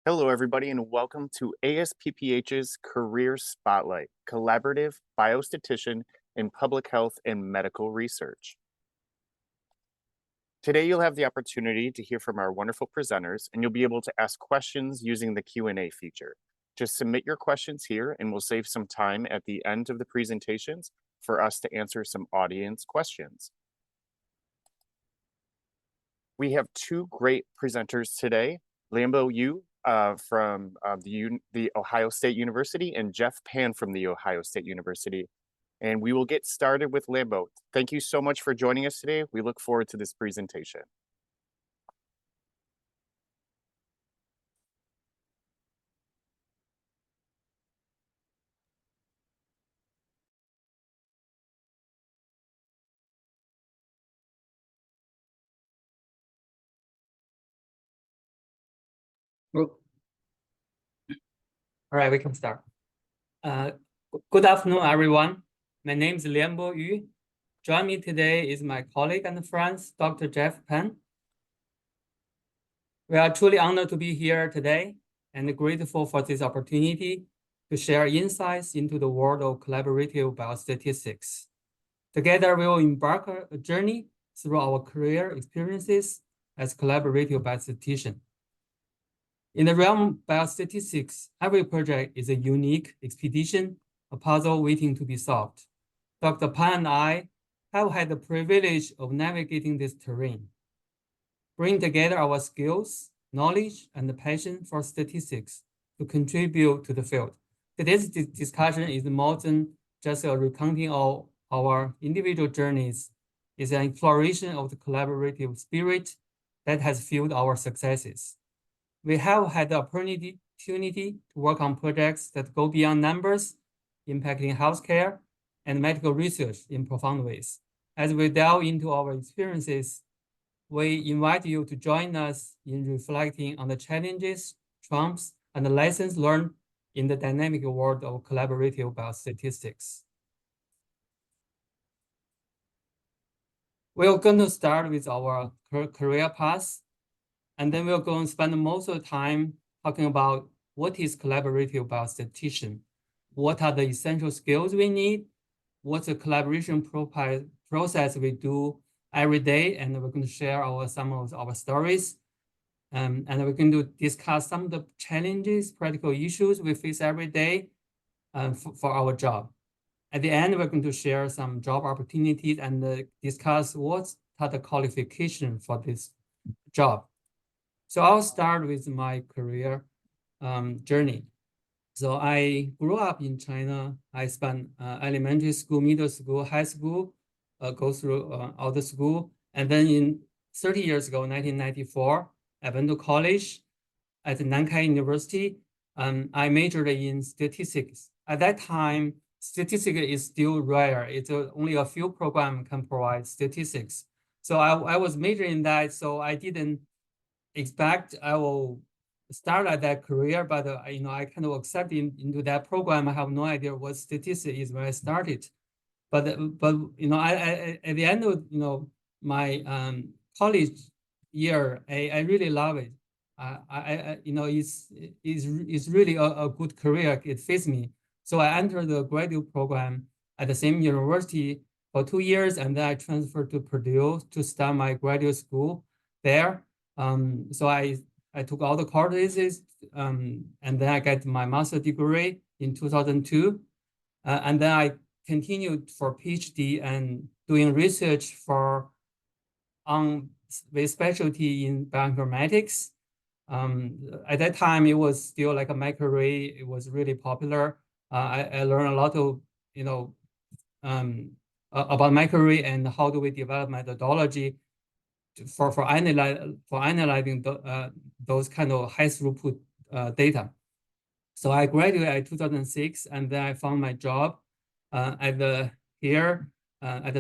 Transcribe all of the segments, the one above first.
Hello, everybody, and welcome to ASPPH's Career Spotlight, Collaborative Biostatistician in Public Health and Medical Research. Today, you'll have the opportunity to hear from our wonderful presenters, and you'll be able to ask questions using the Q&A feature. Just submit your questions here, and we'll save some time at the end of the presentations for us to answer some audience questions. We have two great presenters today, Lambo Yu from the Ohio State University and Jeff Pan from the Ohio State University. And we will get started with Lambo. Thank you so much for joining us today. We look forward to this presentation. All right, we can start. Good afternoon, everyone. My name is Lambo Yu. Joining me today is my colleague and friend, Dr. Jeff Pan. We are truly honored to be here today and grateful for this opportunity to share insights into the world of collaborative biostatistics. Together, we will embark a journey through our career experiences as collaborative biostatisticians. In the realm of biostatistics, every project is a unique expedition, a puzzle waiting to be solved. Dr. Pan and I have had the privilege of navigating this terrain, bringing together our skills, knowledge, and the passion for statistics to contribute to the field. Today's discussion is more than just a recounting of our individual journeys. It's an exploration of the collaborative spirit that has fueled our successes. We have had the opportunity to work on projects that go beyond numbers, impacting healthcare and medical research in profound ways. As we delve into our experiences, we invite you to join us in reflecting on the challenges, triumphs, and the lessons learned in the dynamic world of collaborative biostatistics. We're going to start with our career path, and then we're going to spend most of the time talking about what is collaborative biostatistician, what are the essential skills we need, what's the collaboration process we do every day, and we're going to share some of our stories. And we're going to discuss some of the challenges, practical issues we face every day for our job. At the end, we're going to share some job opportunities and discuss what are the qualifications for this job. So I'll start with my career journey. So I grew up in China. I spent elementary school, middle school, high school, go through all the school. And then 30 years ago, 1994, I went to college at Nankai University. I majored in statistics. At that time, statistics is still rare. It's only a few programs can provide statistics. So I was majoring in that, so I didn't expect I will start at that career, but I kind of accepted into that program. I have no idea what statistics is when I started, but I at the end of my college year, I really love it. It's really a good career. It fits me. So I entered the graduate program at the same university for 2 years, and then I transferred to Purdue to start my graduate school there. So I took all the courses, and then I got my master's degree in 2002. And then I continued for PhD and doing research with specialty in bioinformatics. At that time, it was still like a microarray. It was really popular. I learned a lot of, about microarray and how do we develop methodology for analyzing those kind of high throughput data. So I graduated in 2006, and then I found my job at the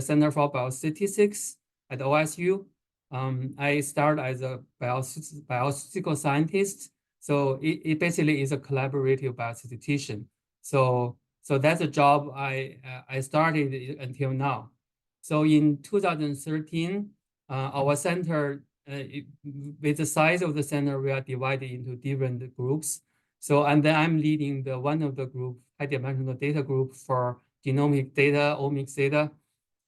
Center for Biostatistics at OSU. I started as a biostatistical scientist. So it basically is a collaborative biostatistician. So that's a job I started until now. So in 2013, our center with the size of the center, we are divided into different groups. So, and then I'm leading the one of the group, high-dimensional data group for genomic data, omics data.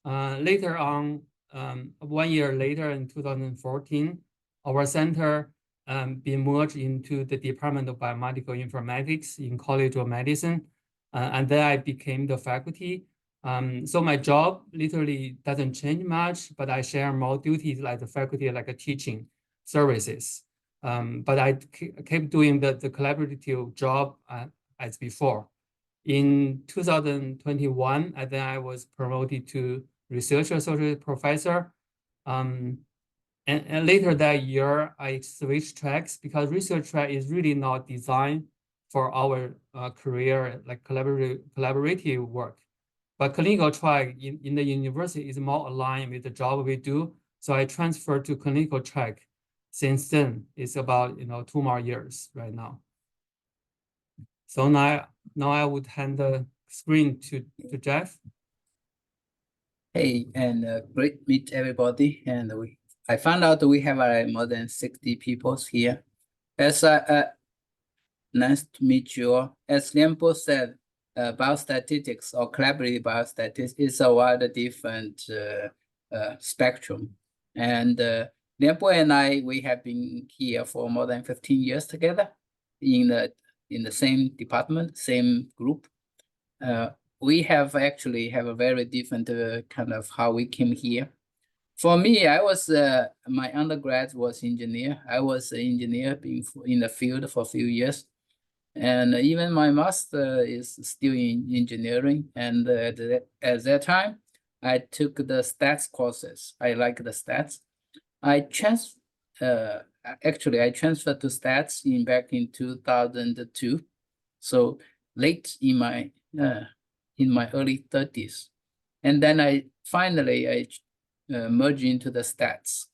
Later on, 1 year later in 2014, our center been merged into the Department of Biomedical Informatics in College of Medicine. And then I became the faculty. So my job literally doesn't change much, but I share more duties like the faculty, like a teaching services. But I keep doing the collaborative job as before. In 2021, then I was promoted to research associate professor. And later that year, I switched tracks because research track is really not designed for our career, like collaborative work. But clinical track in the university is more aligned with the job we do. So I transferred to clinical track. Since then, it's about 2 more years right now. So now I would hand the screen to Jeff. Hey, and great to meet everybody. And I found out we have more than 60 people here. As nice to meet you all. As Lianbo said, biostatistics or collaborative biostatistics is a wide different spectrum. And Lianbo and we have been here for more than 15 years together in the same department, same group. We actually have a very different kind of how we came here. For me, I was my undergrad was engineer. I was an engineer being in the field for a few years. And even my master is still in engineering. And at that time, I took the stats courses. I like the stats. I transferred to stats back in 2002. So late in my early 30s. And then I finally merged into the stats.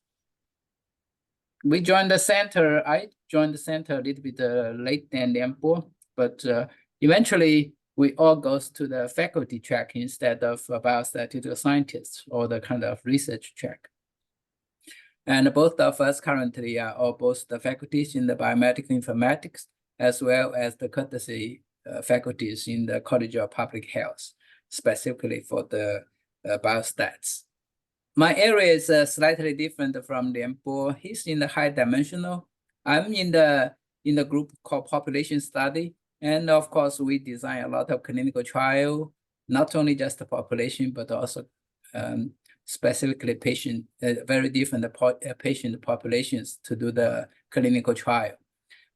We joined the center. I joined the center a little bit late than Lianbo, but eventually we all goes to the faculty track instead of biostatistical scientists or the kind of research track. And both of us currently are both the faculties in the biomedical informatics as well as the courtesy faculties in the College of Public Health, specifically for the biostats. My area is slightly different from Lianbo. He's in the high dimensional. I'm in the group called population study. And of course, we design a lot of clinical trial, not only just the population, but also specifically patient, very different patient populations to do the clinical trial.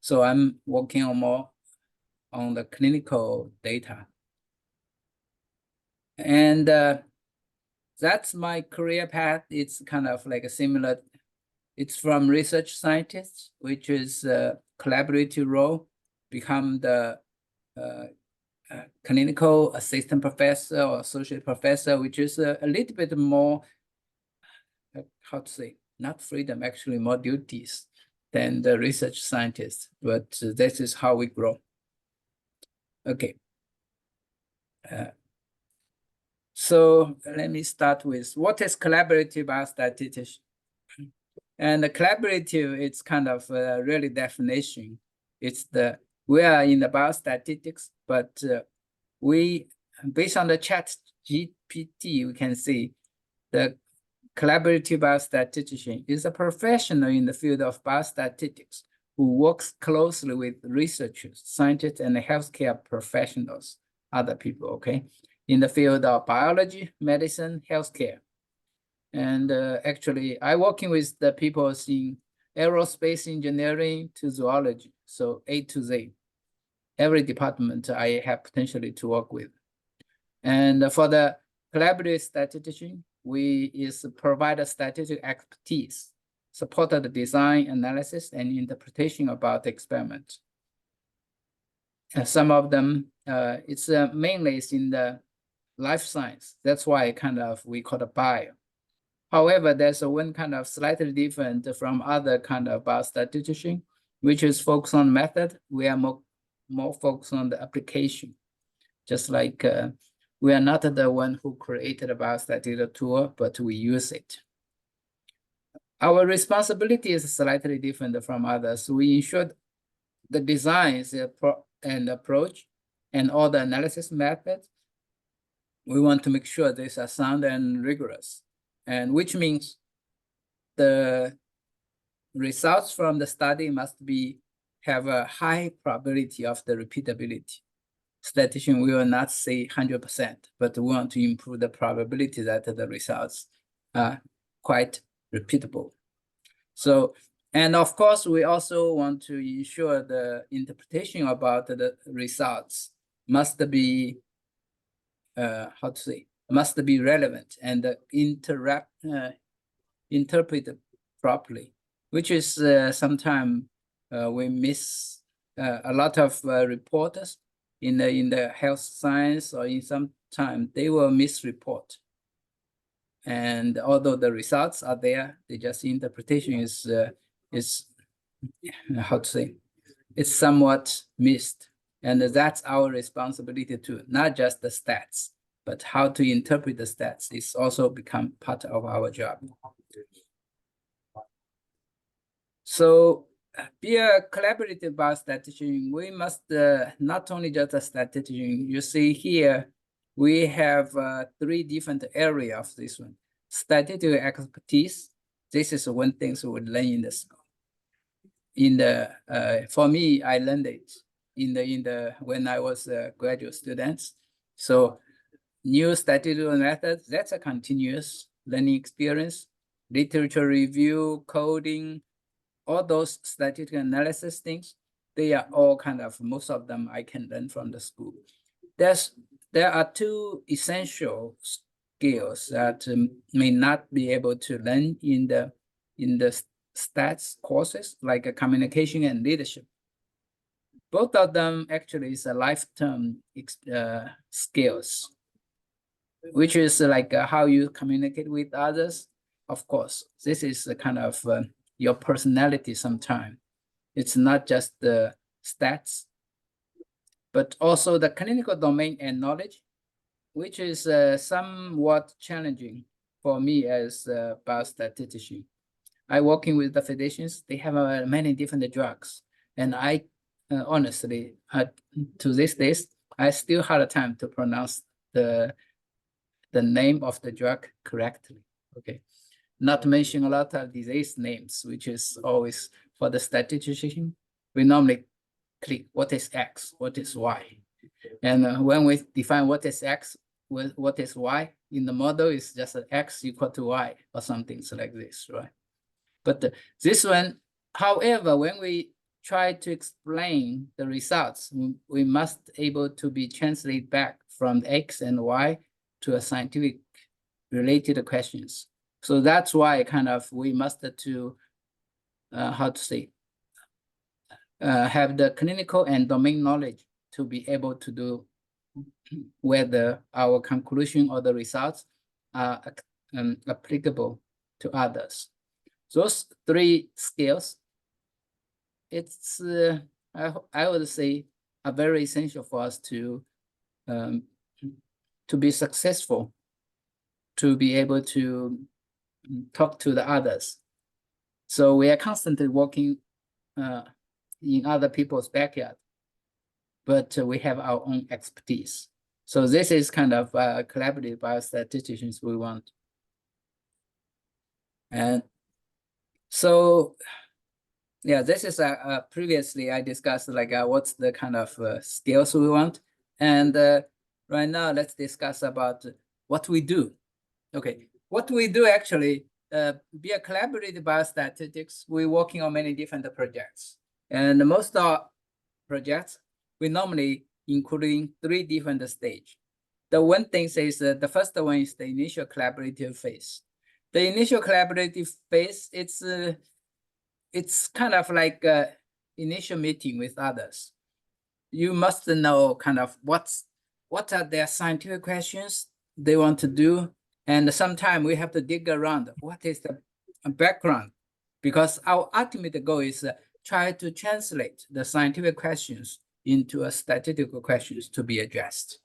So I'm working on more on the clinical data. And that's my career path. It's kind of like a similar, it's from research scientist, which is a collaborative role, become the clinical assistant professor or associate professor, which is a little bit more, how to say, not freedom, actually more duties than the research scientist, but this is how we grow. Okay. So let me start with what is collaborative biostatistician? And the collaborative, it's kind of really definition. It's we are in the biostatistics, but we, based on the chat GPT, we can see the collaborative biostatistician is a professional in the field of biostatistics who works closely with researchers, scientists, and healthcare professionals, other people, okay? In the field of biology, medicine, healthcare. And actually, I'm working with the people in aerospace engineering to zoology, so A to Z. Every department I have potentially to work with. And for the collaborative statistician, we provide a statistical expertise, support the design, analysis, and interpretation about the experiment. And some of them, it's mainly in the life science. That's why we call it bio. However, there's one kind of slightly different from other kind of biostatistician, which is focused on method. We are more focused on the application. Just like we are not the one who created a biostatistical tool, but we use it. Our responsibility is slightly different from others. We ensure the designs and approach and all the analysis methods. We want to make sure these are sound and rigorous, and which means the results from the study must have a high probability of the repeatability. Statistician will not say 100%, but we want to improve the probability that the results are quite repeatable. So, and of course, we also want to ensure the interpretation about the results must be, must be relevant and interpreted properly, which is sometimes we miss a lot of reporters in the health science, or in some time they will misreport. And although the results are there, the just interpretation is it's somewhat missed. And that's our responsibility too, not just the stats, but how to interpret the stats is also become part of our job. So be a collaborative biostatistician, we must not only just a statistician. You see here, we have 3 different areas of this one. Statistical expertise. This is one thing we would learn in the school. For me, I learned it when I was a graduate student. So new statistical methods, that's a continuous learning experience. Literature review, coding, all those statistical analysis things, they are all most of them I can learn from the school. There are 2 essential skills that may not be able to learn in the stats courses, like communication and leadership. Both of them actually is a lifetime skills, which is like how you communicate with others. Of course, this is your personality sometime. It's not just the stats, but also the clinical domain and knowledge, which is somewhat challenging for me as a biostatistician. I working with the physicians, they have many different drugs. And I honestly, to this days, I still had a time to pronounce the name of the drug correctly, okay? Not to mention a lot of disease names, which is always for the statistician. We normally click what is X, what is Y. And when we define what is X, what is Y, in the model is just X equal to Y or something like this, right? But this one, however, when we try to explain the results, we must able to be translated back from X and Y to a scientific related questions. So that's why we must have the clinical and domain knowledge to be able to do whether our conclusion or the results are applicable to others. Those 3 skills, it's I would say are very essential for us to be successful, to be able to talk to the others. So we are constantly working in other people's backyard, but we have our own expertise. So this is collaborative biostatisticians we want. And so, yeah, this is previously I discussed what's the skills we want. And right now, let's discuss about what we do. Okay, what we do actually, be a collaborative biostatistics, we're working on many different projects. And most of our projects, we normally including 3 different stages. The one thing is the first one is the initial collaborative phase. The initial collaborative phase, it's like initial meeting with others. You must know what are their scientific questions they want to do. And sometimes we have to dig around what is the background, because our ultimate goal is try to translate the scientific questions into a statistical questions to be addressed.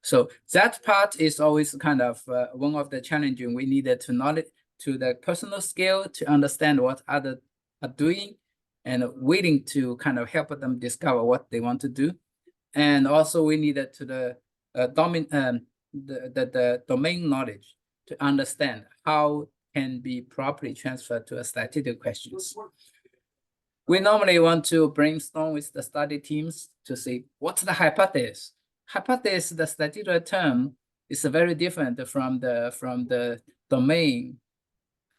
So that part is always one of the challenges we needed to the personal skill to understand what others are doing and willing to kind of help them discover what they want to do. And also we needed to the domain knowledge to understand how can be properly transferred to a statistical questions. We normally want to brainstorm with the study teams to see what's the hypothesis. Hypothesis, the statistical term, is very different from the domain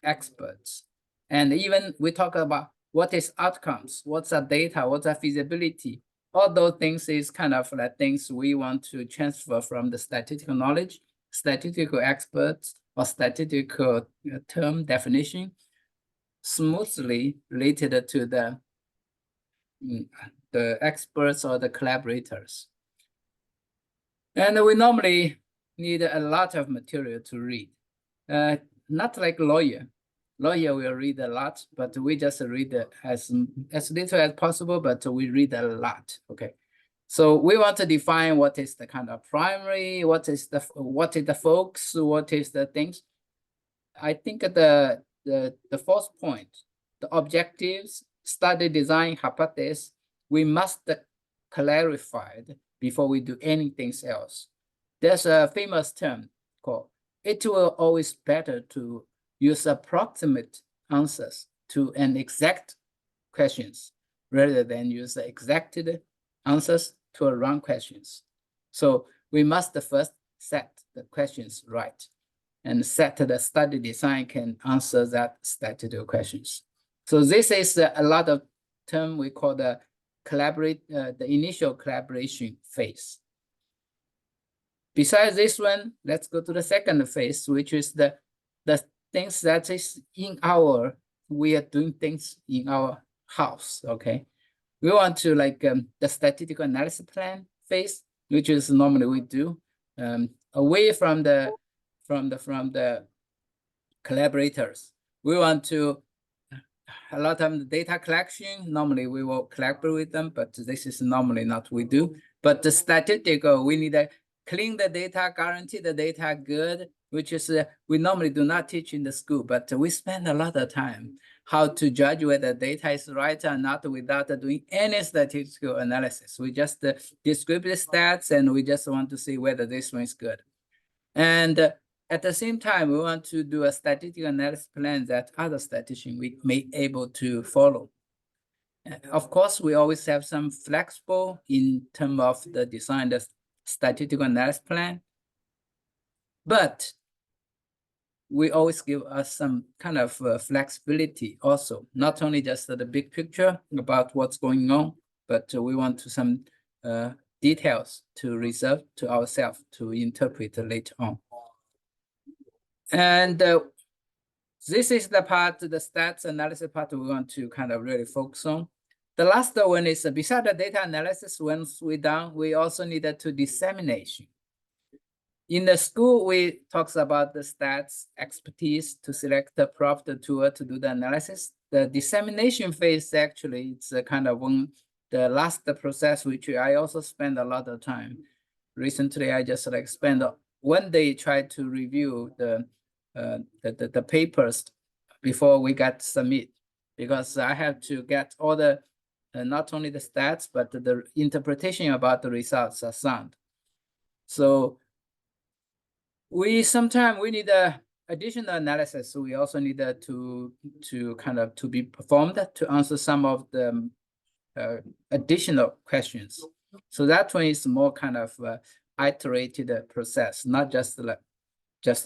experts. And even we talk about what is outcomes, what's the data, what's the feasibility. All those things is kind of like things we want to transfer from the statistical knowledge, statistical experts, or statistical term definition, smoothly related to the experts or the collaborators. And we normally need a lot of material to read. Not like lawyer. Lawyer will read a lot, but we just read as little as possible, but we read a lot, okay? So we want to define what is the kind of primary, what is the focus, what is the things. I think the fourth point, the objectives, study design, hypothesis, we must clarify before we do anything else. There's a famous term called, it will always better to use approximate answers to an exact questions rather than use the exacted answers to a wrong questions. So we must first set the questions right and set the study design can answer that statistical questions. So this is a lot of term we call the initial collaboration phase. Besides this one, let's go to the second phase, which is the things that is we are doing things in our house, okay? We want to like the statistical analysis plan phase, which is normally we do away from the collaborators. We want to a lot of the data collection. Normally we will collaborate with them, but this is normally not we do. But the statistical, we need to clean the data, guarantee the data good, which is we normally do not teach in the school, but we spend a lot of time how to judge whether data is right or not without doing any statistical analysis. We just distribute stats and we just want to see whether this one is good. And at the same time, we want to do a statistical analysis plan that other statisticians we may able to follow. Of course, we always have some flexible in terms of the design the statistical analysis plan, but we always give us some kind of flexibility also, not only just the big picture about what's going on, but we want to some details to reserve to ourselves to interpret later on. And this is the part, the stats analysis part we want to kind of really focus on. The last one is beside the data analysis, once we're done, we also needed to dissemination. In the school, we talks about the stats expertise to select the proper tool to do the analysis. The dissemination phase actually it's kind of the last process, which I also spend a lot of time. Recently, I just like spend one day try to review the papers before we got submit, because I have to get all the not only the stats but the interpretation about the results are sound. So sometimes we need additional analysis. So we also need to be performed to answer some of the additional questions. So that one is more kind of iterated process, not just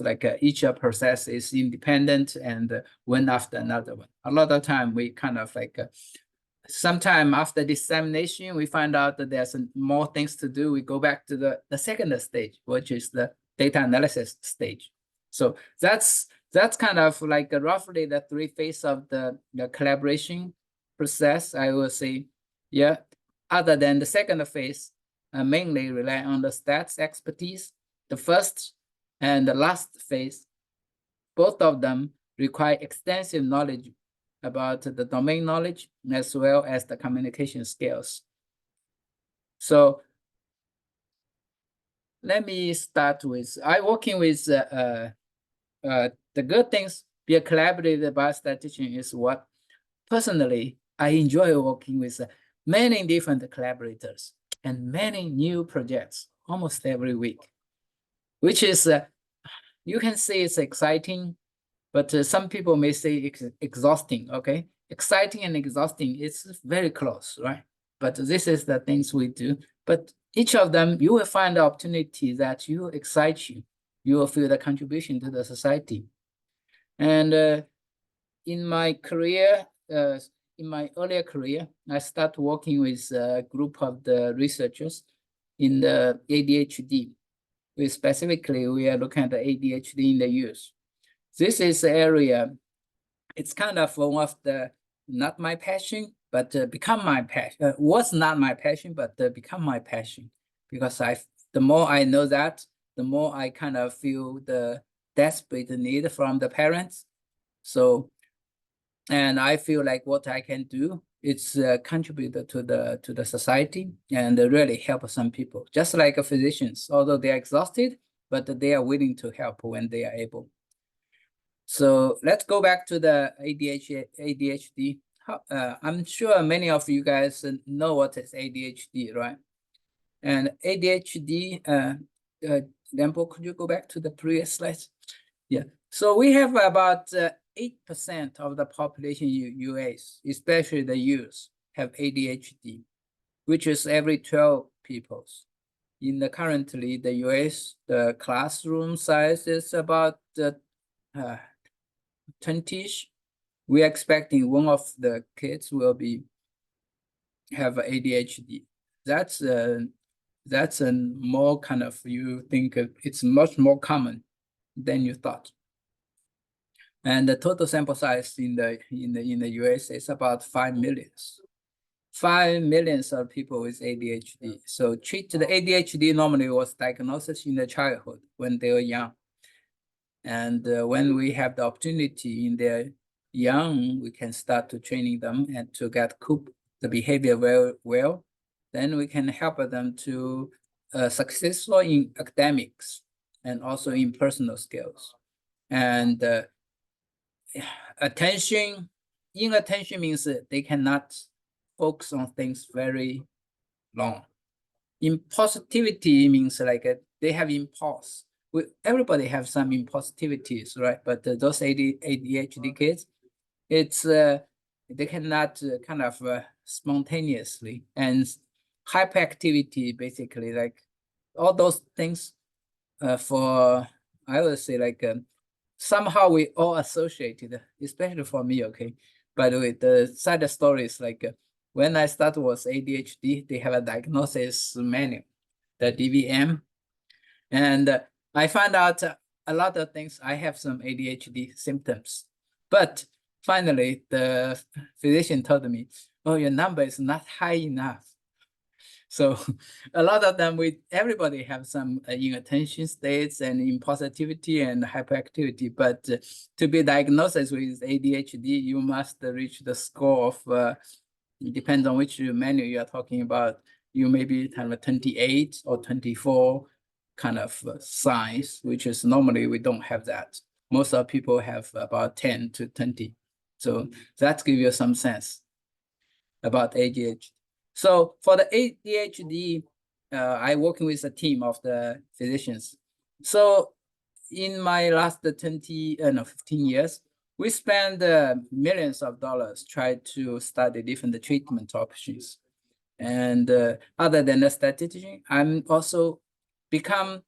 like each process is independent and one after another one. A lot of time we kind of like sometime after dissemination, we find out that there's more things to do. We go back to the second stage, which is the data analysis stage. So that's kind of like roughly the three phases of the collaboration process. I will say, yeah, other than the second phase, mainly rely on the stats expertise. The first and the last phase, both of them require extensive knowledge about the domain knowledge as well as the communication skills. So let me start with, I working with the good things be a collaborative biostatistician is what, personally, I enjoy working with many different collaborators and many new projects almost every week, which is, you can say it's exciting, but some people may say exhausting, okay? Exciting and exhausting, it's very close, right? But this is the things we do. But each of them, you will find the opportunity that you excite you. You will feel the contribution to the society. And in my career, in my earlier career, I started working with a group of the researchers in the ADHD. Specifically, we are looking at the ADHD in the youth. This is the area, it's kind of one of the, not my passion, but become my passion, was not my passion, but become my passion. Because the more I know that, the more I kind of feel the desperate need from the parents. So, and I feel like what I can do, it's contribute to the society and really help some people. Just like physicians, although they are exhausted, but they are willing to help when they are able. So let's go back to the ADHD. I'm sure many of you guys know what is ADHD, right? And ADHD, Lempo, could you go back to the previous slide? Yeah, so we have about 8% of the population in US, especially the youth, have ADHD, which is every 12 people. In the currently the US, the classroom size is about 20-ish. We're expecting one of the kids will have ADHD. That's a more kind of, you think it's much more common than you thought. And the total sample size in the US is about 5 million. 5 million of people with ADHD. So treat the ADHD normally was diagnosed in the childhood when they were young. And when we have the opportunity in their young, we can start to training them and to get cope the behavior very well. Then we can help them to successful in academics and also in personal skills. And inattention means that they cannot focus on things very long. Impulsivity means like they have impulse. Everybody have some impulsivities, right? But those ADHD kids, it's they cannot kind of spontaneously, and hyperactivity, basically, like all those things for, I would say, like somehow we all associated, especially for me, okay? By the way, the side story is like when I started was ADHD, they have a diagnosis manual, the DVM, and I found out a lot of things. I have some ADHD symptoms, but finally the physician told me, oh, your number is not high enough. So a lot of them, everybody have some inattention states and impulsivity and hyperactivity, but to be diagnosed with ADHD, you must reach the score of, it depends on which menu you are talking about. You may be kind of 28 or 24 kind of signs, which is normally we don't have that. Most of people have about 10 to 20. So that gives you some sense about ADHD. So for the ADHD, I'm working with a team of the physicians. So in my last 15 years, we spend millions of dollars trying to study different treatment options. And other than a statistician, I'm also become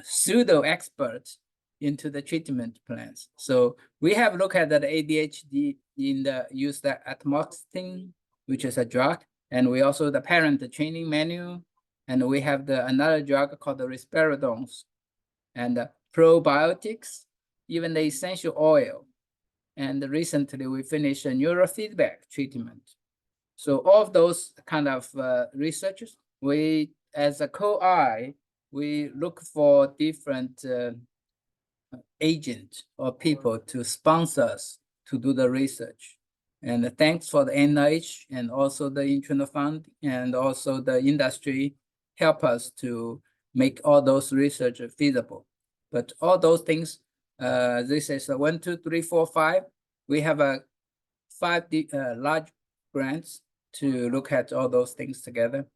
pseudo expert into the treatment plans. So we have looked at the ADHD in the use the atomoxetine, which is a drug, and we also the parent training manual, and we have another drug called the risperidones, and probiotics, even the essential oil. And recently we finished a neurofeedback treatment. So all of those kind of researchers, we as a co-I, we look for different agents or people to sponsor us to do the research. And thanks for the NIH and also the internal fund and also the industry help us to make all those research feasible. But all those things This is a 1, 2, 3, 4, 5. We have a 5 large grants to look at all those things together.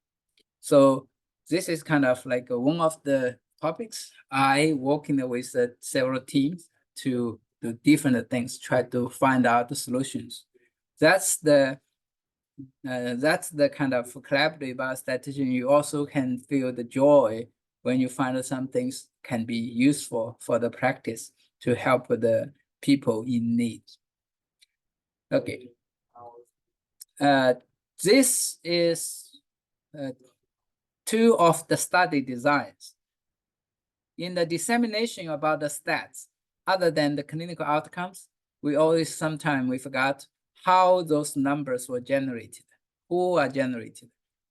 So this is kind of like one of the topics. I working with several teams to do different things, try to find out the solutions. That's the kind of collaborative biostatistician. You also can feel the joy when you find that some things can be useful for the practice to help the people in need. Okay. This is 2 of the study designs. In the dissemination about the stats, other than the clinical outcomes, we always sometimes we forgot how those numbers were generated, who are generated.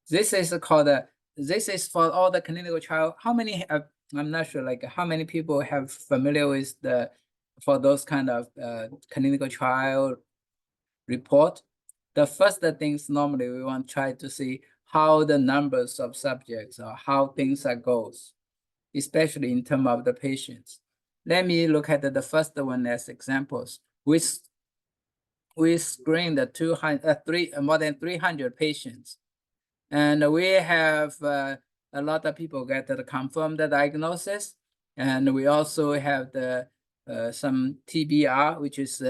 This is called this is for all the clinical trial. How many I'm not sure, like how many people have familiar with for those kind of clinical trial report. The first things normally we want to try to see how the numbers of subjects or how things are goes, especially in terms of the patients. Let me look at the first one as examples. We screened more than 300 patients, and we have a lot of people get the confirmed diagnosis, and we also have the some TBR, which is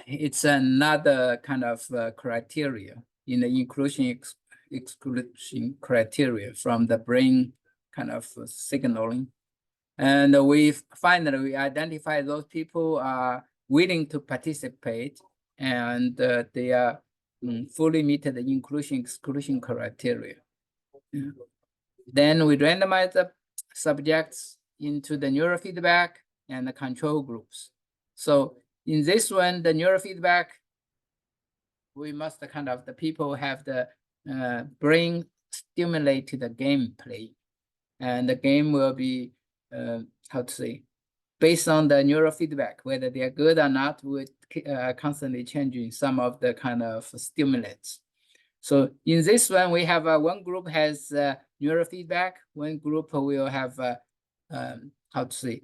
it's another kind of criteria in the exclusion criteria from the brain kind of signaling. And we finally we identify those people are willing to participate, and they are fully meet the inclusion-exclusion criteria. Yeah. Then we randomize the subjects into the neurofeedback and the control groups. So in this one, the neurofeedback, we must kind of, the people have the brain stimulated gameplay, and the game will be, how to say, based on the neurofeedback, whether they are good or not, with constantly changing some of the kind of stimulants. So in this one, we have one group has neurofeedback, one group will have, how to say,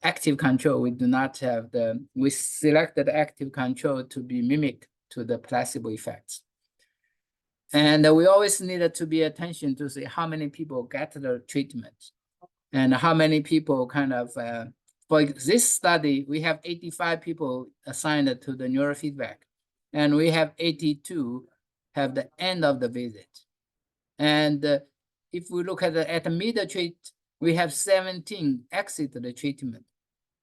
active control. We do not have we selected active control to be mimicked to the placebo effects. And we always needed to be attention to see how many people get the treatment and how many people kind of, for this study, we have 85 people assigned to the neurofeedback, and we have 82 have the end of the visit. And if we look at the mid-treat, we have 17 exit the treatment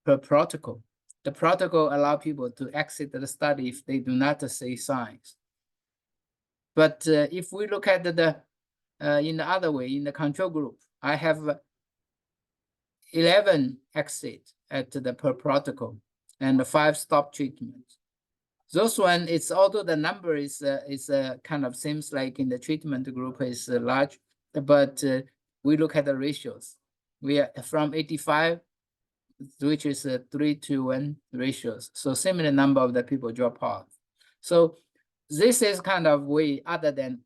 per protocol. The protocol allows people to exit the study if they do not see signs. But if we look at in the other way, in the control group, I have 11 exit at the per protocol and 5 stop treatment. Those one, it's although the number is kind of seems like in the treatment group is large, but we look at the ratios. We are from 85, which is a 3-to-1 ratios. So similar number of the people drop off. So this is kind of way other than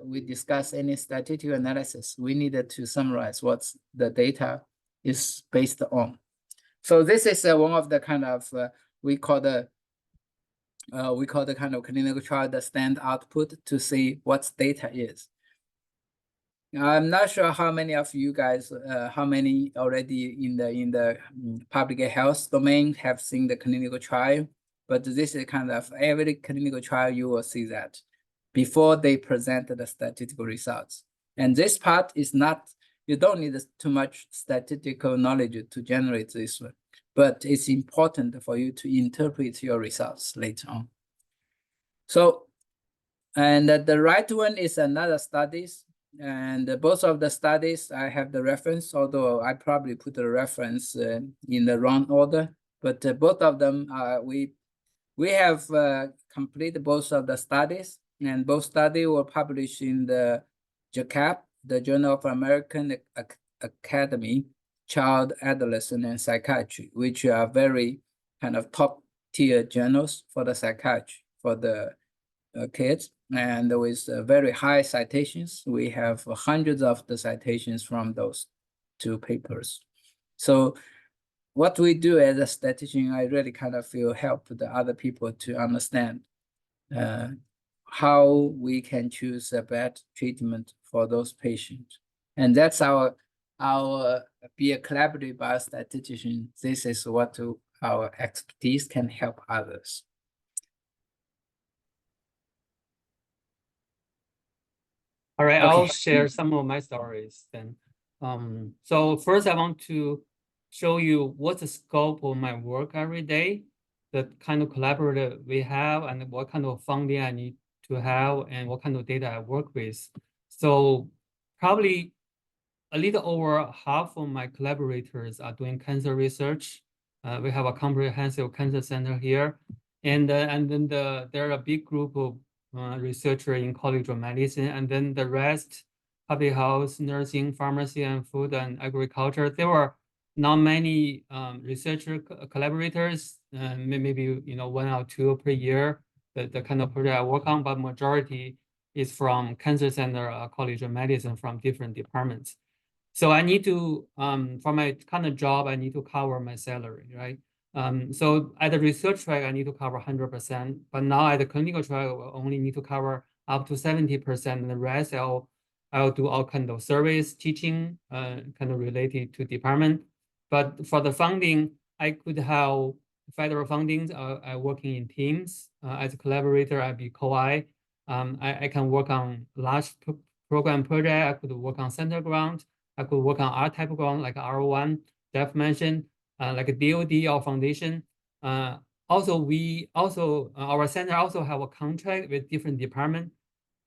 we discuss any statistical analysis. We needed to summarize what the data is based on. So this is one of the kind of we call the kind of clinical trial the stand output to see what data is. I'm not sure how many of you guys, how many already in the public health domain have seen the clinical trial, but this is kind of every clinical trial you will see that before they present the statistical results. And this part is not, you don't need too much statistical knowledge to generate this one, but it's important for you to interpret your results later on. So, and the right one is another studies. And both of the studies, I have the reference, although I probably put the reference in the wrong order, but both of them, we have completed both of the studies, and both studies were published in the JACAP, the Journal of American Academy, Child, Adolescent, and Psychiatry, which are very kind of top tier journals for the psychiatry, for the kids. And with very high citations. We have hundreds of the citations from those 2 papers. So what we do as a statistician, I really kind of feel help the other people to understand how we can choose a better treatment for those patients. And that's our be a collaborative biostatistician. This is what our expertise can help others. All right, Okay. I'll share some of my stories then. So first I want to show you what's the scope of my work every day, the kind of collaborator we have, and what kind of funding I need to have, and what kind of data I work with. So probably a little over half of my collaborators are doing cancer research. We have a comprehensive cancer center here. And then there are a big group of researchers in College of Medicine, and then the rest, public health, nursing, pharmacy, and food and agriculture. There were not many researcher collaborators, maybe 1 or 2 per year, the kind of project I work on, but majority is from Cancer Center, College of Medicine, from different departments. So I need to, for my kind of job, I need to cover my salary, right? So at the research track, I need to cover 100%, but now at the clinical track, I only need to cover up to 70%, and the rest I'll do all kind of service, teaching, kind of related to department. But for the funding, I could have federal fundings. I working in teams. As a collaborator, I'd be co-I. I can work on large program project. I could work on center grant. I could work on R-type grant like R1, Jeff mentioned, like a DOD or foundation. Our center also have a contract with different departments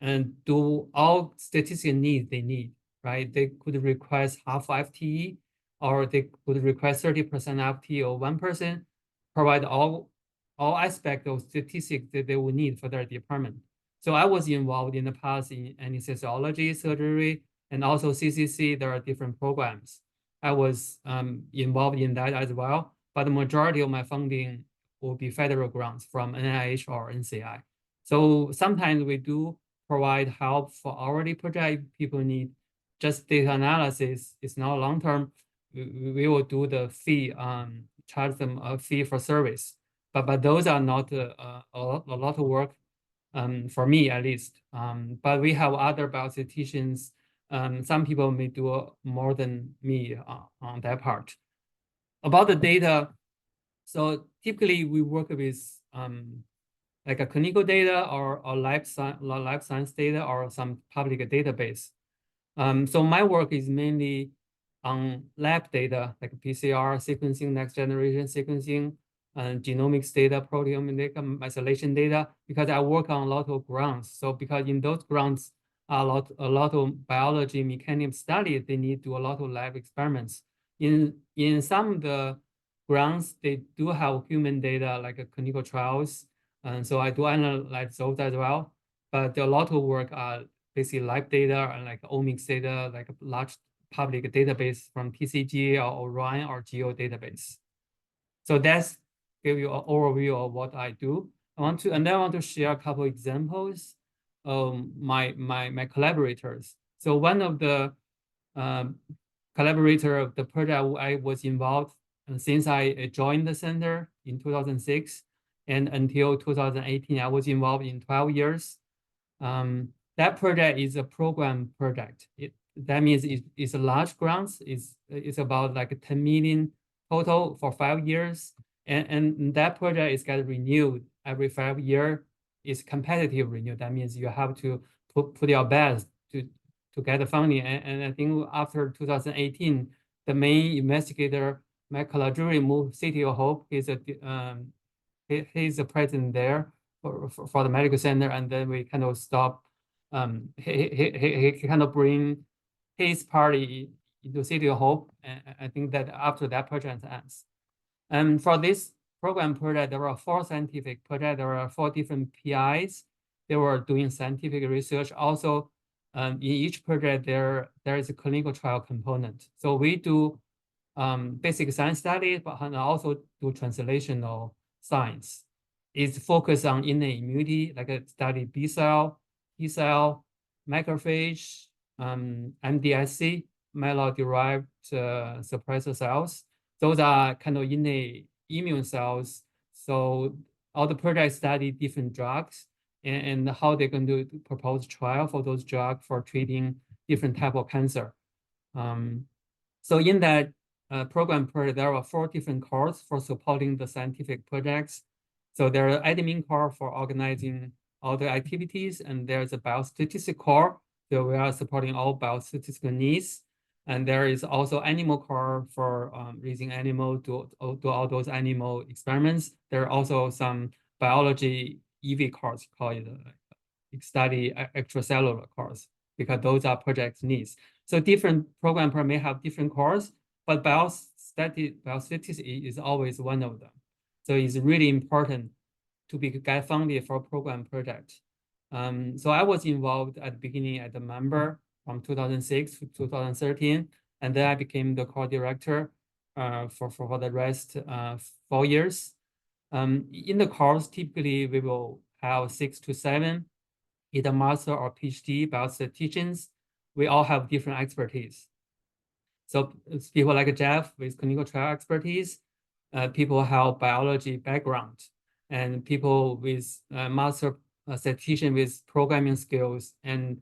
and do all statistical needs they need, right? They could request half FTE, or they could request 30% FTE or 1%, provide all aspects of statistics that they would need for their department. So I was involved in the past in anesthesiology, surgery, and also CCC. There are different programs. I was involved in that as well, but the majority of my funding will be federal grants from NIH or NCI. So sometimes we do provide help for hourly project. People need just data analysis. It's not long-term. We will do the fee, charge them a fee for service. But those are not a lot of work for me at least. But we have other biostatisticians. Some people may do more than me on that part. About the data, so typically we work with like a clinical data or life science data or some public database. So my work is mainly on lab data like PCR, sequencing, next generation sequencing, genomics data, proteomic data, methylation data, because I work on a lot of grounds. So because in those grounds, a lot of biology mechanism studies, they need to do a lot of lab experiments. In some of the grounds, they do have human data like clinical trials. And so I do analyze those as well. But a lot of work are basically live data and like omics data, like a large public database from TCG or Orion or Geo database. So that's give you an overview of what I do. I want to share a couple examples of my collaborators. So one of the collaborator of the project I was involved since I joined the center in 2006 and until 2018, I was involved in 12 years. That project is a program project. That means it's a large grants. It's about like 10 million total for 5 years. And that project is get renewed every 5 years. It's competitive renewed. That means you have to put your best to get the funding. And I think after 2018, the main investigator, Michael Lajuri, moved City of Hope. He's the president there for the medical center. And then we kind of stop. He kind of bring his party into City of Hope. And I think that after that project ends. And for this program project, there were 4 scientific projects. There were 4 different PIs. They were doing scientific research. Also, in each project, there is a clinical trial component. So we do basic science studies, but also do translational science. It's focused on innate immunity, like a study B cell, T cell, macrophage, MDSC, myeloid-derived suppressor cells. those are kind of innate immune cells. So all the projects study different drugs and how they're going to propose trial for those drugs for treating different type of cancer. So in that program, there are 4 different cores for supporting the scientific projects. So there are admin core for organizing all the activities, and there's a biostatistics core. So we are supporting all biostatistical needs. And there is also animal core for raising animal to do all those animal experiments. There are also some biology EV cores called study extracellular cores, because those are project needs. So different program may have different cores, but biostatistics is always one of them. So it's really important to get funded for a program project. So I was involved at the beginning as a member from 2006 to 2013, and then I became the core director for the rest 4 years. In the course, typically we will have 6 to 7, either master or PhD biostatisticians. We all have different expertise. So it's people like Jeff with clinical trial expertise, people have biology background, and people with master statistician with programming skills. And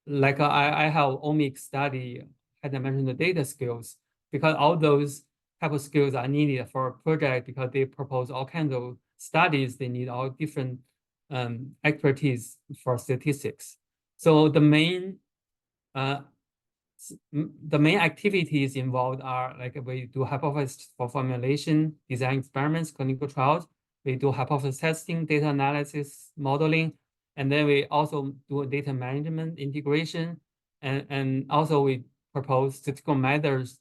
like I have omics study, had I mentioned the data skills, because all those type of skills are needed for a project, because they propose all kinds of studies. They need all different expertise for statistics. So the main activities involved are like we do hypothesis for formulation, design experiments, clinical trials. We do hypothesis testing, data analysis, modeling, and then we also do data management integration, and also we propose statistical methods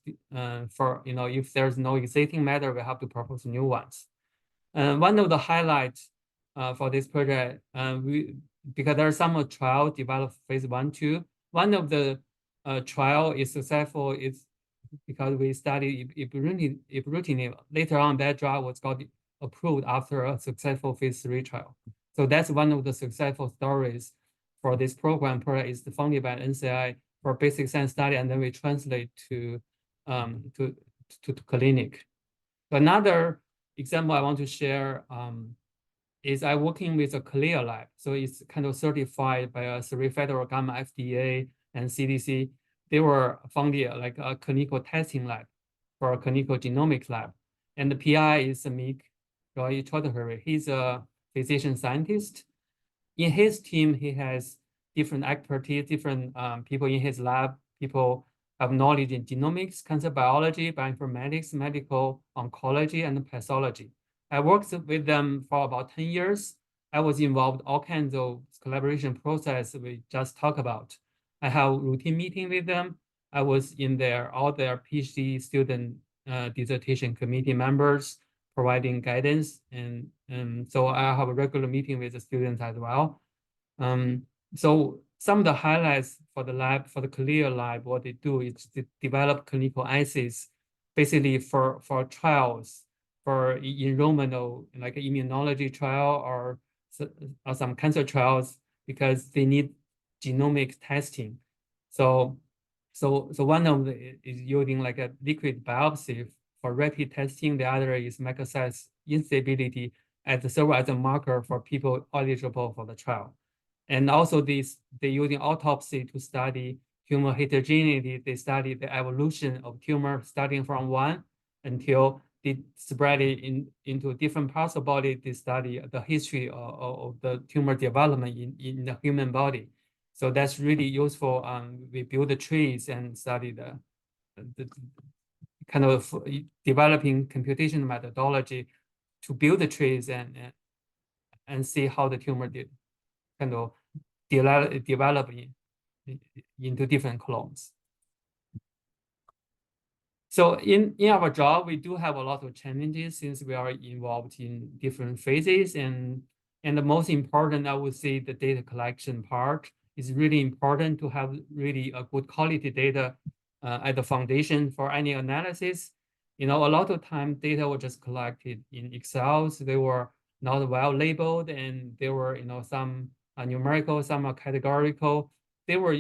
for, if there's no existing method, we have to propose new ones. One of the highlights for this project, because there are some trial developed phase 1, 2. One of the trial is successful is because we studied ibrutinib. Later on, that drug was got approved after a successful phase 3 trial. So that's one of the successful stories for this program. Project is funded by NCI for basic science study, and then we translate to clinic. Another example I want to share is I'm working with a CLIA lab. So it's kind of certified by a 3 federal government, FDA and CDC. They were funded like a clinical testing lab for a clinical genomics lab. And the PI is Samik Roy Chaudhary. He's a physician scientist. In his team, he has different expertise, different people in his lab. People have knowledge in genomics, cancer biology, bioinformatics, medical oncology, and pathology. I worked with them for about 10 years. I was involved in all kinds of collaboration process we just talked about. I have routine meeting with them. I was in all their PhD student dissertation committee members, providing guidance. And so I have a regular meeting with the students as well. So some of the highlights for the lab, for the CLIA lab, what they do is to develop clinical assays, basically for trials, for enrollment of like an immunology trial or some cancer trials, because they need genomic testing. So one of the is using like a liquid biopsy for rapid testing. The other is microsite instability as a marker for people eligible for the trial. And also they're using autopsy to study tumor heterogeneity. They study the evolution of tumor starting from 1 until they spread it into different parts of the body. They study the history of the tumor development in the human body. So that's really useful. We build the trees and study the kind of developing computational methodology to build the trees and see how the tumor did kind of develop into different clones. So in our job, we do have a lot of challenges since we are involved in different phases. And the most important, I would say, the data collection part is really important to have really a good quality data at the foundation for any analysis. A lot of time data were just collected in Excel. So they were not well labeled, and there were, some are numerical, some are categorical. They were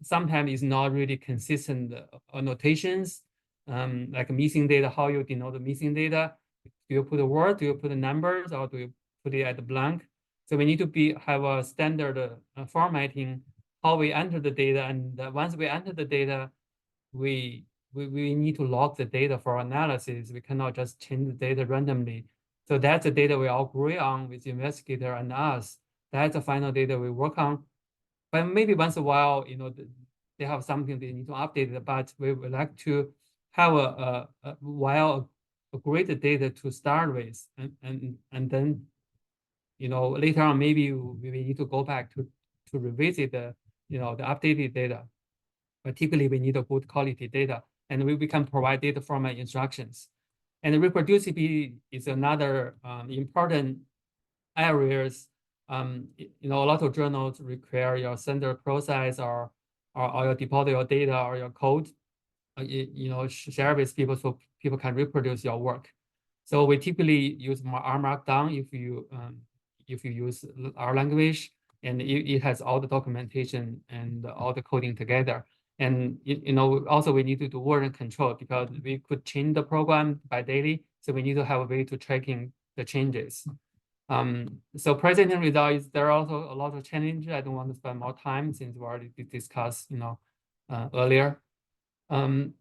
sometimes is not really consistent annotations. like missing data, how you denote the missing data. Do you put a word, do you put the numbers, or do you put it at the blank? So we need to have a standard formatting, how we enter the data. And once we enter the data, we need to log the data for analysis. We cannot just change the data randomly. So that's the data we all agree on with the investigator and us. That's the final data we work on. But maybe once in a while, they have something they need to update it, but we would like to have a great data to start with, and then later on maybe we need to go back to revisit the the updated data. Particularly, we need a good quality data, and we can provide data format instructions. And reproducibility is another important areas. A lot of journals require your standard process or your deposit your data or your code, share with people so people can reproduce your work. So we typically use R Markdown if you use our language, and it has all the documentation and all the coding together. And also we need to do version control because we could change the program by daily. So we need to have a way to tracking the changes. So presenting results, there are also a lot of challenges. I don't want to spend more time since we already discussed, earlier.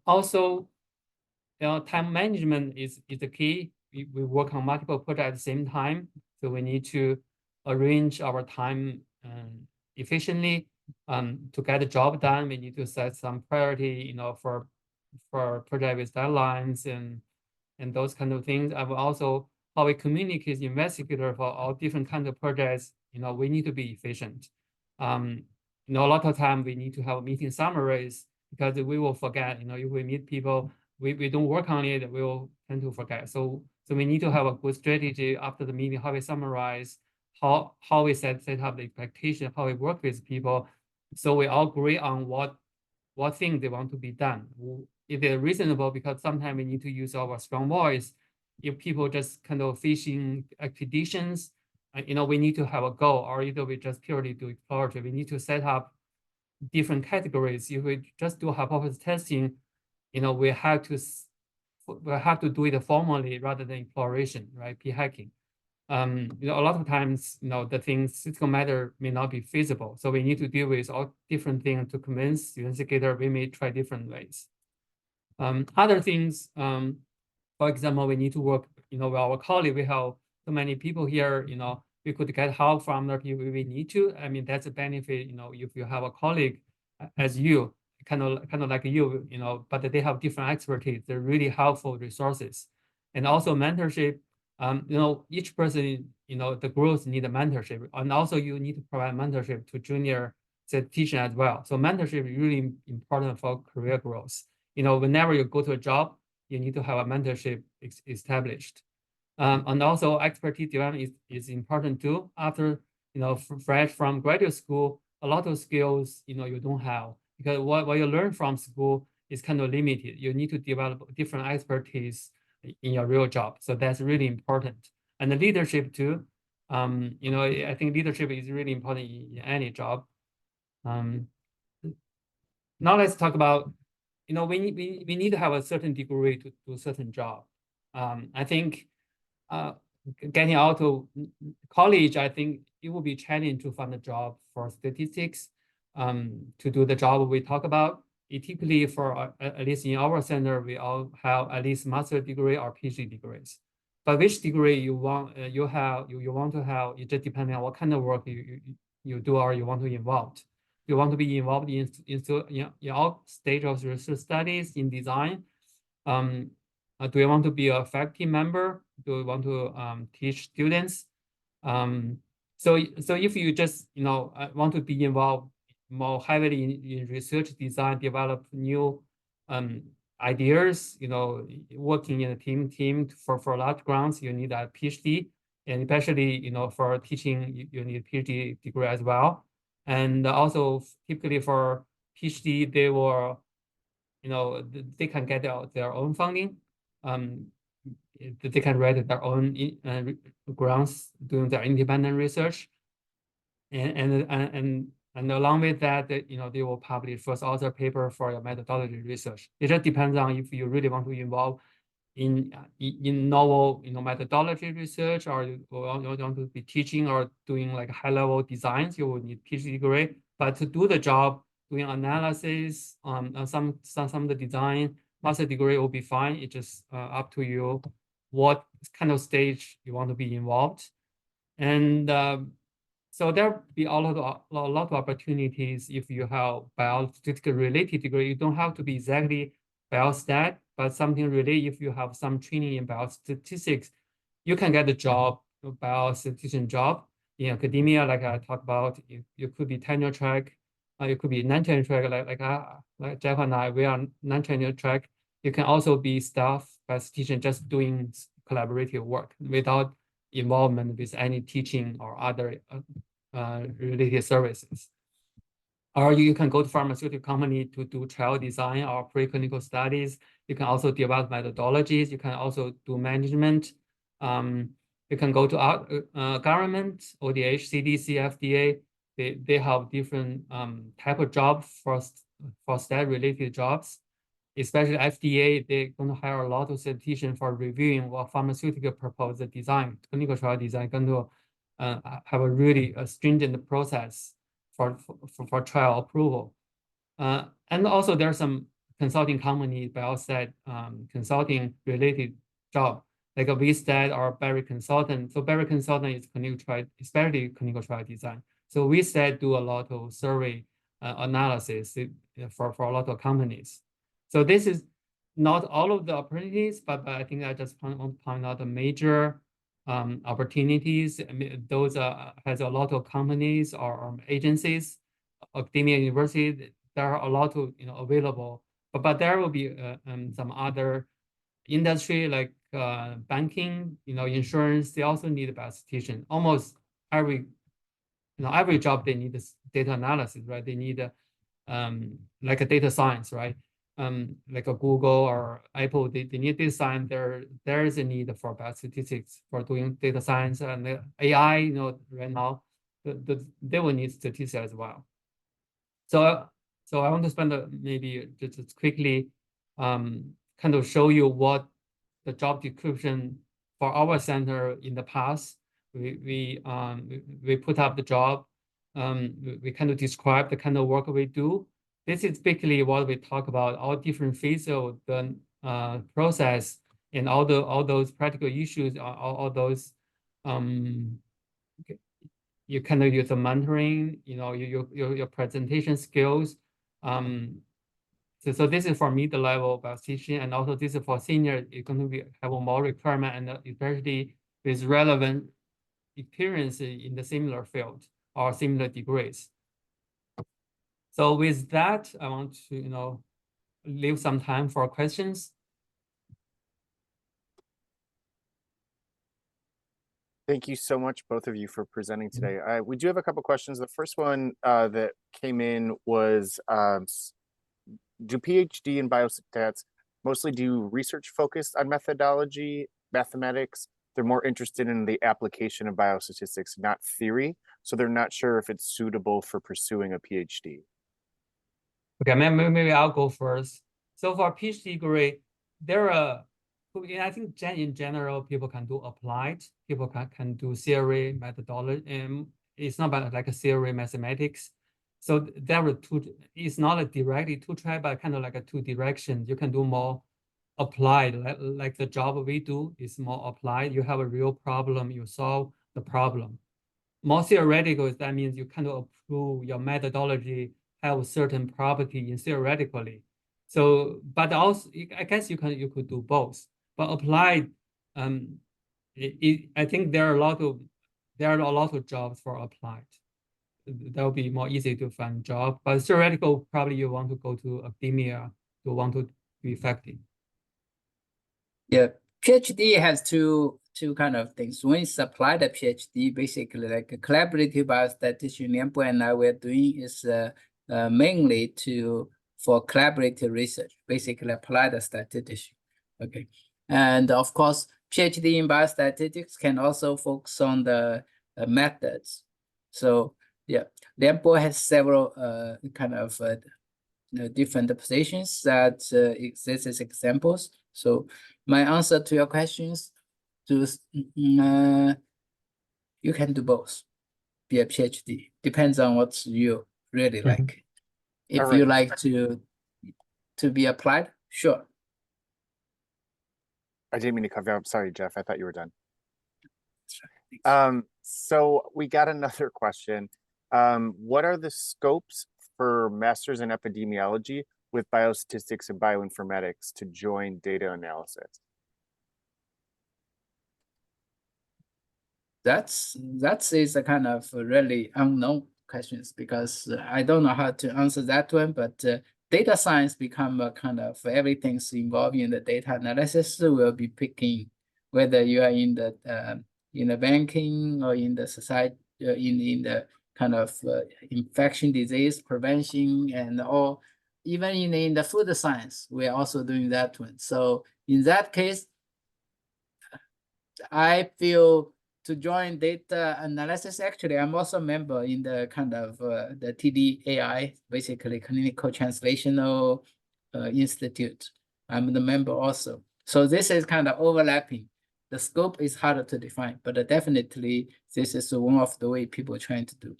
Also, time management is the key. We work on multiple projects at the same time, so we need to arrange our time efficiently. To get the job done, we need to set some priority, for project with deadlines and those kind of things. I will also how we communicate with investigator for all different kinds of projects. We need to be efficient. A lot of time we need to have meeting summaries because we will forget. If we meet people, we don't work on it, we will tend to forget. So we need to have a good strategy after the meeting, how we summarize, how we set up the expectation, how we work with people. So we all agree on what things they want to be done. If they're reasonable, because sometimes we need to use our strong voice. If people just kind of fishing expeditions, we need to have a goal, or either we just purely do exploratory. We need to set up different categories. If we just do hypothesis testing, we have to do it formally rather than exploration, right? P-hacking. A lot of times, the things statistical matter may not be feasible. So we need to deal with all different things to convince the investigator. We may try different ways. Other things, for example, we need to work, with our colleague. We have so many people here, we could get help from the people we need to. I mean, that's a benefit, if you have a colleague as you, kind of like you, but they have different expertise. They're really helpful resources. And also mentorship, each person, the groups need a mentorship. And also you need to provide mentorship to junior statistician as well. So mentorship is really important for career growth. Whenever you go to a job, you need to have a mentorship established. And also expertise development is important too. After, fresh from graduate school, a lot of skills, you don't have, because what you learn from school is kind of limited. You need to develop different expertise in your real job. So that's really important. And the leadership too. I think leadership is really important in any job. Now let's talk about, we need to have a certain degree to do a certain job. I think getting out of college, I think it will be challenging to find a job for statistics, to do the job we talk about. Typically, for at least in our center, we all have at least master's degree or PhD degrees. But which degree you want to have, it just depends on what kind of work you do or you want to involve. You want to be involved in all stages of research studies in design. Do you want to be a faculty member? Do you want to teach students? So if you just want to be involved more heavily in research design, develop new ideas, working in a team for large grants, you need a PhD, and especially for teaching, you need a PhD degree as well. And also typically for PhD, they will, they can get their own funding. They can write their own grants doing their independent research, and And along with that, they will publish first author paper for your methodology research. It just depends on if you really want to involve in novel methodology research, or you want to be teaching or doing like high level designs, you will need PhD degree. But to do the job, doing analysis on some of the design, master degree will be fine. It's just up to you what kind of stage you want to be involved. And so there'll be a lot of opportunities if you have biostatistical related degree. You don't have to be exactly biostat, but something really, if you have some training in biostatistics, you can get a job, a biostatistician job in academia. Like I talked about, you could be tenure track, you could be non-tenure track, like Jeff and I, we are non-tenure track. You can also be staff biostatistician, just doing collaborative work without involvement with any teaching or other related services. Or you can go to pharmaceutical company to do trial design or preclinical studies. You can also develop methodologies. You can also do management. You can go to government, ODH, CDC, FDA. They have different type of jobs for stat related jobs. Especially FDA, they're going to hire a lot of statisticians for reviewing what pharmaceutical proposal design, clinical trial design, going to have a really stringent process for trial approval. And also there's some consulting companies, biostat consulting related job, like a VStat or Berry Consultant. So Berry Consultant is clinical trial, especially clinical trial design. So VStat do a lot of survey analysis for a lot of companies. So this is not all of the opportunities, but I think I just want to point out the major opportunities. I mean, those has a lot of companies or agencies, academia, university. There are a lot of available, but there will be some other industry like banking, insurance. They also need a biostatistician. Almost every every job they need this data analysis, right? They need like a data science, right? Like a Google or Apple, they need data science. There is a need for biostatistics for doing data science, and AI. Right now, they will need statistics as well. So I want to spend maybe just quickly kind of show you what the job description for our center in the past. We put up the job. We kind of describe the kind of work we do. This is basically what we talk about, all different phases of the process and all those practical issues, all those you kind of use the mentoring, your presentation skills. So this is for mid-level biostatistician, and also this is for senior. It's going to have a more requirement, and especially with relevant experience in the similar field or similar degrees. So with that, I want to leave some time for questions. Thank you so much, both of you, for presenting today. We do have a couple questions. The first one that came in was, do PhD in biostats mostly do research focused on methodology, mathematics? They're more interested in the application of biostatistics, not theory. So they're not sure if it's suitable for pursuing a PhD. Okay, maybe I'll go first. So for PhD degree, there are, I think in general, people can do applied, people can do theory, methodology, and it's not about like a theory mathematics. So there are two, it's not a directly two track, but kind of like a two directions. You can do more applied, like the job we do is more applied. You have a real problem, you solve the problem. More theoretical, that means you kind of approve your methodology have a certain property in theoretically. So, but also, I guess you could do both. But applied, I think there are a lot of jobs for applied. That will be more easy to find job. But theoretical, probably you want to go to academia to want to be effective. Yeah, PhD has two kind of things. One is applied PhD, basically like a collaborative biostatistician. Lianbo and I were doing is mainly for collaborative research, basically applied statistician. Okay, and of course, PhD in biostatistics can also focus on the methods. So Yeah, Lianbo has several kind of different positions that exist as examples. So my answer to your questions, you can do both. Be a PhD, depends on what you really like. If All you right. like to be applied, sure. I didn't mean to cut you off. Sorry, Jeff. I thought you were done. Thanks. So we got another question. What are the scopes for masters in epidemiology with biostatistics and bioinformatics to join data analysis? That is a kind of really unknown questions because I don't know how to answer that one, but data science become a kind of everything's involving the data analysis will be picking whether you are in the banking or in the society in the kind of infection disease prevention and all, even in the food science, we're also doing that one. So in that case, I feel to join data analysis, actually, I'm also a member in the kind of the TDAI, basically Clinical Translational Institute. I'm the member also. So this is kind of overlapping. The scope is harder to define, but definitely this is one of the way people are trying to do.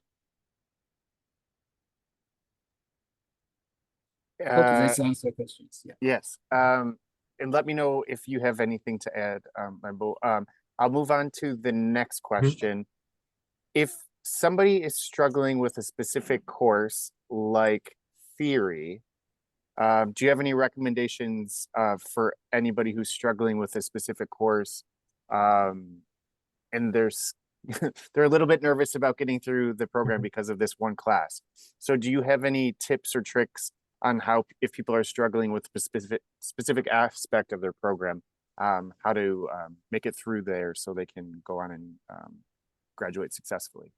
Hope this answers questions. Yeah. Yes. And let me know if you have anything to add, Limbo. I'll move on to the next question. If somebody is struggling with a specific course like theory, do you have any recommendations for anybody who's struggling with a specific course and they're a little bit nervous about getting through the program because of this one class? So do you have any tips or tricks on how, if people are struggling with a specific aspect of their program, how to make it through there so they can go on and graduate successfully?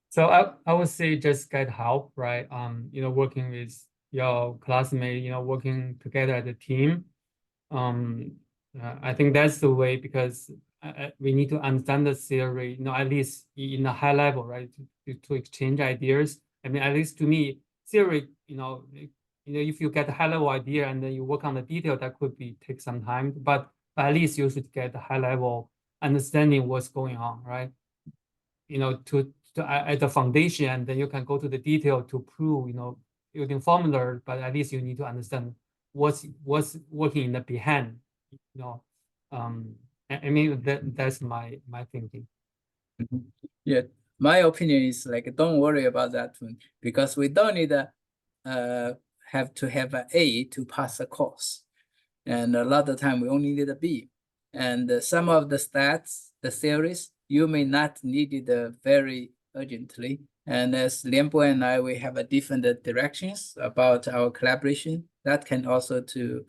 So I would say just get help, right? Working with your classmate, working together as a team. I think that's the way, because we need to understand the theory, at least in a high level, right? To exchange ideas. I mean, at least to me, theory, if you get a high level idea and then you work on the detail, that could take some time, but at least you should get a high level understanding what's going on, right? To at the foundation, and then you can go to the detail to prove, using formula, but at least you need to understand what's working in the behind, I mean, that's my thinking. Yeah, my opinion is like, don't worry about that one, because we don't need have to have an A to pass a course, and a lot of time we only need a B. And some of the stats, the theories, you may not need it very urgently. And as Lianbo and I, we have a different directions about our collaboration that can also to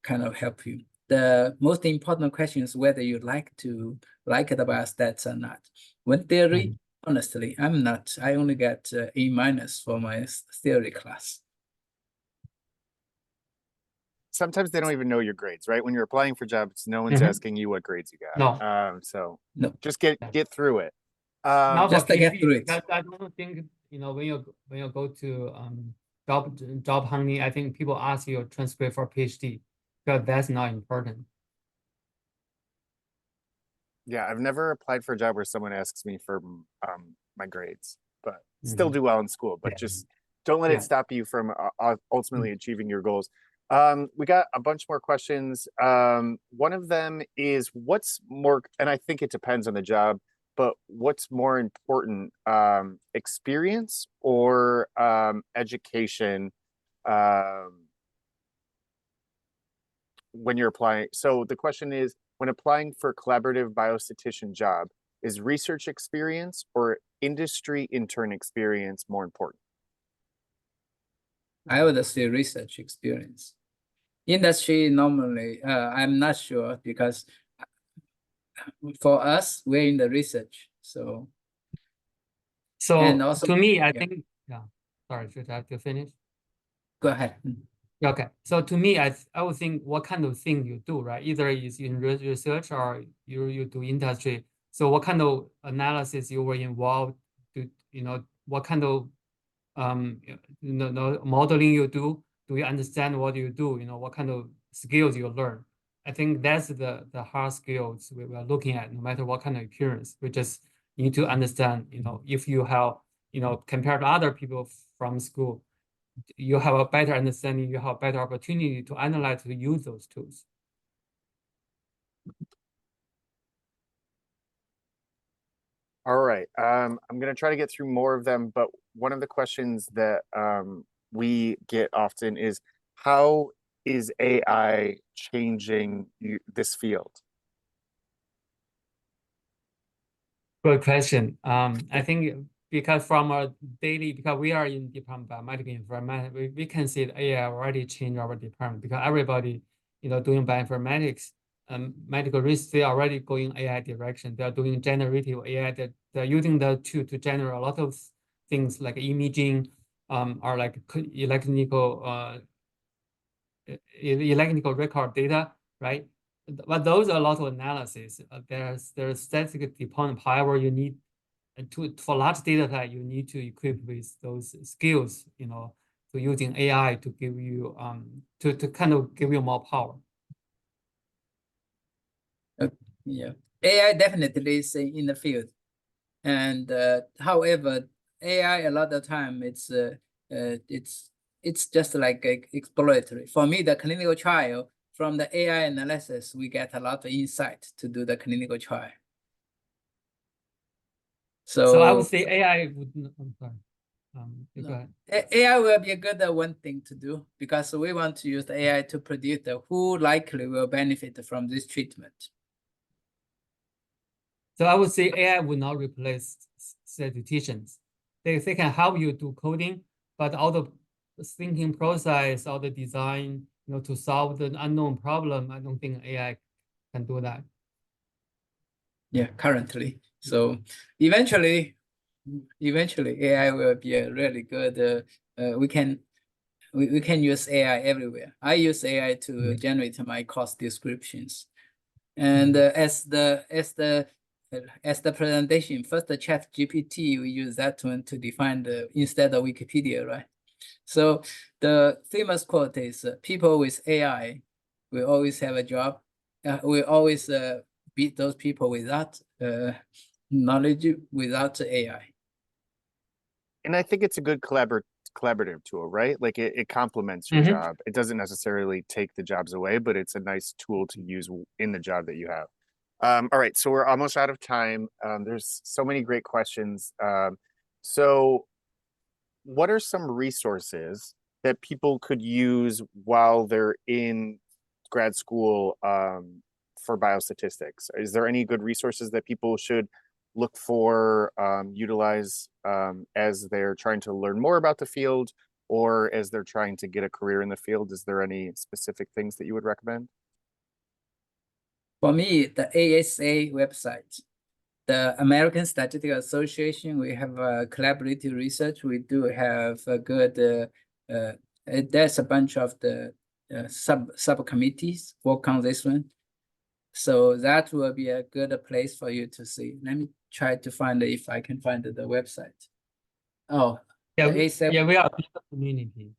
kind of help you. The most important question is whether you like the biostats or not. When theory, honestly, I'm not. I only got A- for my theory class. Sometimes they don't even know your grades, right? When you're applying for jobs, no one's asking you what grades you got. No. So no, just get through it. Just to get through it. I don't think, when you go to job hunting, I think people ask you a transcript for PhD, because that's not important. Yeah, I've never applied for a job where someone asks me for my grades, but still do well in school. But just don't let it stop you from ultimately achieving your goals. We got a bunch more questions. One of them is, what's more, and I think it depends on the job, but what's more important, experience or education when you're applying? So the question is, when applying for a collaborative biostatistician job, is research experience or industry intern experience more important? I would say research experience. Industry, normally, I'm not sure, because for us, we're in the research. So and also, to me, I think, sorry, should I have to finish? Go ahead. Okay, so to me, I would think what kind of thing you do, right? Either is in research or you do industry. So what kind of analysis you were involved to, what kind of modeling you do? Do you understand what you do? What kind of skills you learn? I think that's the hard skills we are looking at, no matter what kind of experience. We just need to understand, if you have, compared to other people from school, you have a better understanding, you have a better opportunity to analyze, to use those tools. All right. I'm going to try to get through more of them, but one of the questions that we get often is, how is AI changing this field? Good question. I think because from our daily, because we are in Department of Biomedical Informatics, we can see that AI already changed our department, because everybody, doing bioinformatics, medical research, they are already going AI direction. They are doing generative AI. They're using the tool to generate a lot of things like imaging, or like electrical record data, right? But those are a lot of analysis. There's statistical department. However, you need for large data set, you need to equip with those skills, to using AI to give you to kind of give you more power. Yeah, AI definitely is in the field, and however, AI a lot of time it's just like exploratory. For me, the clinical trial, from the AI analysis, we get a lot of insight to do the clinical trial. So I would say AI would. I'm sorry. Go ahead. AI will be a good one thing to do, because we want to use the AI to predict who likely will benefit from this treatment. So I would say AI would not replace statisticians. They can help you do coding, but all the thinking process, all the design, to solve the unknown problem, I don't think AI can do that. Yeah, currently. So eventually AI will be a really good. We can use AI everywhere. I use AI to generate my course descriptions, and as the presentation, first the ChatGPT, we use that one to define instead of Wikipedia, right? So the famous quote is, people with AI will always have a job. We always beat those people without knowledge, without AI. And I think it's a good collaborative tool, right? Like it complements your job. It doesn't necessarily take the jobs away, but it's a nice tool to use in the job that you have. All right, so we're almost out of time. There's so many great questions. So what are some resources that people could use while they're in grad school for biostatistics? Is there any good resources that people should look for, utilize as they're trying to learn more about the field, or as they're trying to get a career in the field? Is there any specific things that you would recommend? For me, the ASA website, the American Statistical Association, we have collaborative research. We do have a good, there's a bunch of the subcommittees work on this one. So that will be a good place for you to see. Let me try to find if I can find the website. Oh, yeah, we are a big community.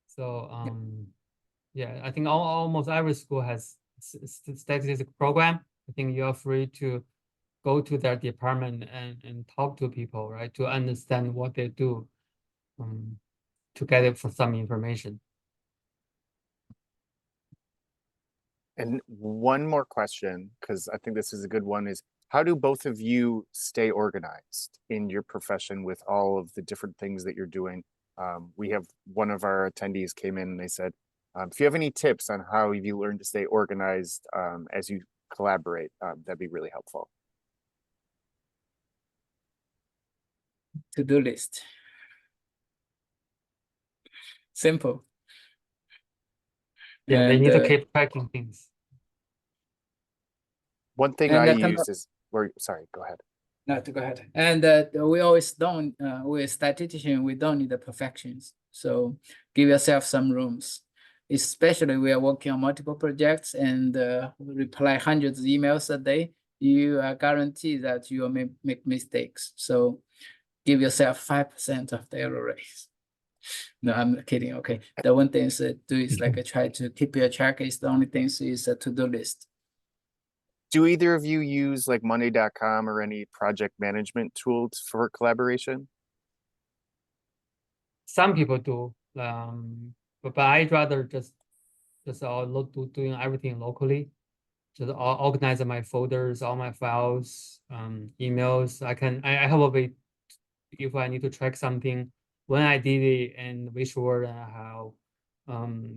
So yeah, I think almost every school has statistics program. I think you are free to go to their department and talk to people, right, to understand what they do, to get it for some information. And one more question, because I think this is a good one, is how do both of you stay organized in your profession with all of the different things that you're doing? We have one of our attendees came in and they said, if you have any tips on how you learn to stay organized as you collaborate, that'd be really helpful. To-do list. Simple. Yeah, they need to keep tracking things. One thing I use is, sorry, go ahead. No, go ahead. And we always don't, we're statistician, we don't need the perfections. So give yourself some rooms. Especially we are working on multiple projects and reply hundreds of emails a day. you are guaranteed that you will make mistakes. So give yourself 5% of the error rate. No, I'm kidding. Okay. The one thing to do is like try to keep your track. Is the only thing is a to-do list. Do either of you use like Monday.com or any project management tools for collaboration? Some people do, but I'd rather just doing everything locally. Just organize my folders, all my files, emails. I have a way if I need to track something when I did it and which word and how.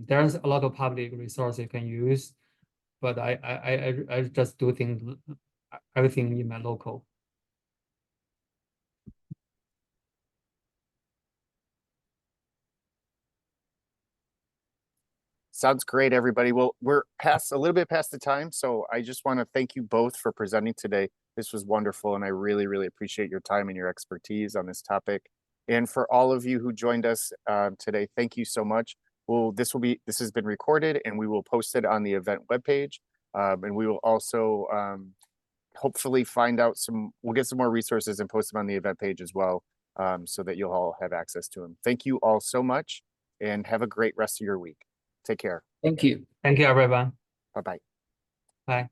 There's a lot of public resources you can use, but I just do everything in my local. Sounds great, everybody. Well, we're a little bit past the time, so I just want to thank you both for presenting today. This was wonderful, and I really, really appreciate your time and your expertise on this topic. And for all of you who joined us today, thank you so much. This has been recorded, and we will post it on the event webpage. And we will also hopefully we'll get some more resources and post them on the event page as well, so that you'll all have access to them. Thank you all so much, and have a great rest of your week. Take care. Thank you. Thank you, everyone. Bye-bye. Bye.